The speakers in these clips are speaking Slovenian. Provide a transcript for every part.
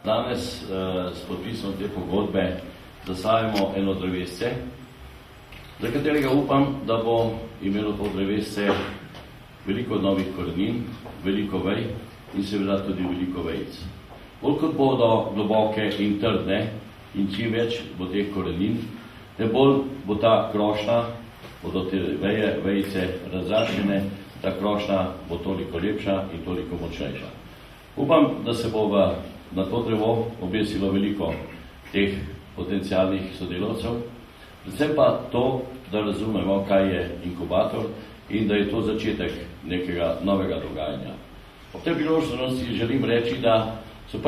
Danes s podpisom te pogodbe zasajamo eno drevesce, za katerega upam, da bo imelo to drevesce veliko novih korenin, veliko vej in seveda tudi veliko vejic. Bolj kot bodo globoke in trdne in čim več bo teh korenin, ne bolj bo ta krošnja, bodo te vejice razraščene, ta krošnja bo toliko lepša in toliko močnejša. Upam, da se bo na to drevo obesilo veliko teh potencialnih sodelavcev, predvsem pa to, da razumemo, kaj je inkubator in da je to začetek nekega novega dogajanja. Ob tej priložnosti želim reči, da smo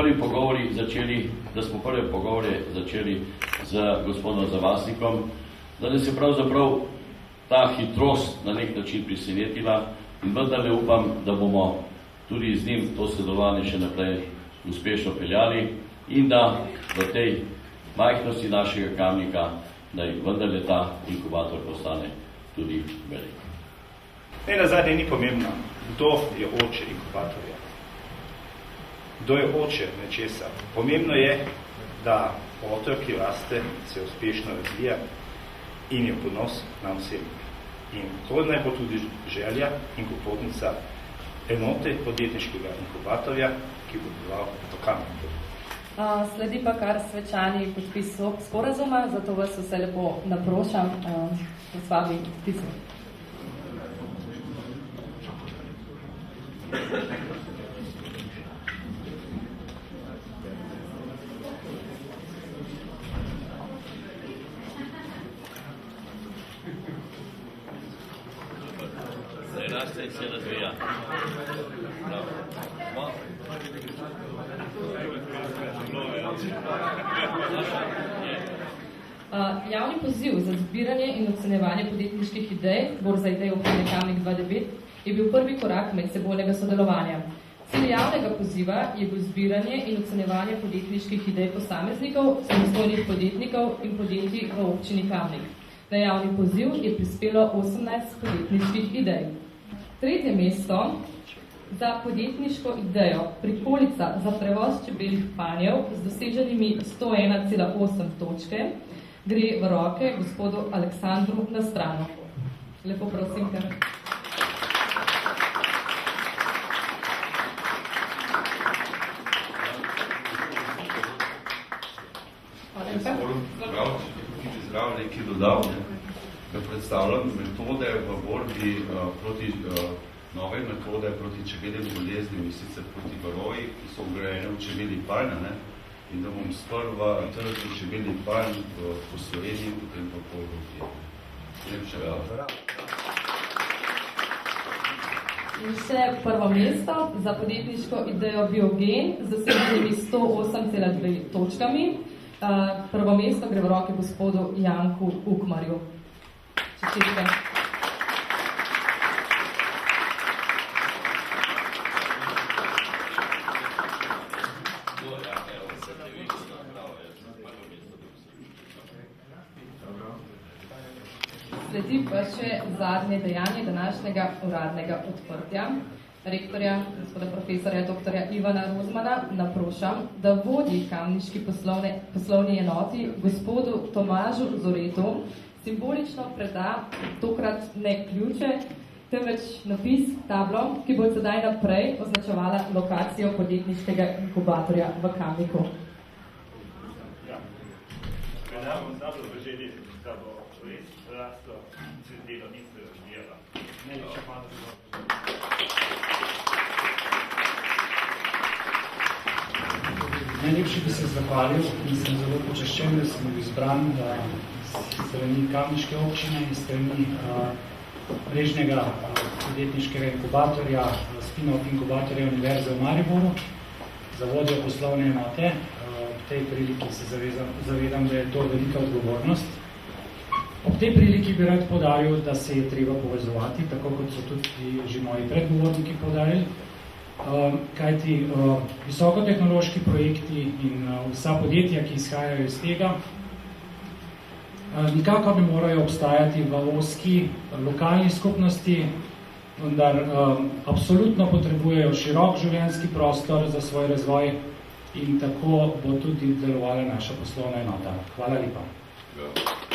prve pogovore začeli z gospodom Zavasnikom, da nas je pravzaprav ta hitrost na nek način presenetila in vendarle upam, da bomo tudi z njim to sodelovanje še naprej uspešno peljali in da v tej majhnosti našega Kamnika naj vendarle ta inkubator postane tudi velik. Ne, nazadnje ni pomembno, kdo je oče inkubatorja. Kdo je oče nečesa. Pomembno je, da otrok, ki raste, se uspešno razvija in je ponos nam vsem. In to naj bo tudi želja in popotnica enote podjetniškega inkubatorja, ki bo deloval v Kamniku. Sledi pa kar svečani podpis sporazuma, zato vas vse lepo naprošam s vami podpisom. Zdaj raste in se razvija. Javni poziv za zbiranje in ocenjevanje podjetniških idej, Borza idej Občine Kamnik 2009, je bil prvi korak medsebojnega sodelovanja. Cilj javnega poziva je bil zbiranje in ocenjevanje podjetniških idej posameznikov, samostojnih podjetnikov in podjetij v Občini Kamnik. Na javni poziv je prispelo 18 podjetniških idej. Tretje mesto za podjetniško idejo prikolica za prevoz čebeljih panjev z doseženimi 101,8 točke gre v roke gospodu Aleksandru Nastranu. Lepo prosim, kar. Zdrav nekaj dodal, da predstavljam metode v borbi proti nove metode proti čebeljim boleznim, sicer proti varoji, ki so vgrajene v čebelji panj, in da bom sprva trtil čebelji panj po Sloveniji, potem pa po Evropi. Lepše hvala. In še prvo mesto za podjetniško idejo Biogen z doseženimi 108,2 točkami. Prvo mesto gre v roke gospodu Janku Ukmarju. Čestitke. Sledi pa še zadnje dejanje današnjega uradnega odprtja. Rektorja, gospoda profesorja dr. Ivana Rozmana, naprošam, da vodi kamniški poslovni enoti gospodu Tomažu Zoretu simbolično preda tokrat ne ključe, temveč napis, tablo, ki bo sedaj naprej označevala lokacijo podjetniškega inkubatorja v Kamniku. Ja. Predavamo tablo v želji, da bo res rastlo cvetelo in se razvijala. Najlepša hvala za Najlepši bi se zahvalil in sem zelo počaščen, da sem bil izbran strani Kamniške občine in strani mrežnega podjetniškega inkubatorja, spin-off inkubatorja Univerze v Mariboru za vodjo poslovne enote. V tej priliki se zavedam, da je to velika odgovornost. Ob tej priliki bi rad poudaril, da se je treba povezovati, tako kot so tudi že moji predgovorniki poudarili. Kajti visokotehnološki projekti in vsa podjetja, ki izhajajo iz tega, nikakor ne morajo obstajati v ozki lokalni skupnosti, vendar absolutno potrebujejo širok življenjski prostor za svoj razvoj in tako bo tudi delovala naša poslovna enota. Hvala lepa. Ja.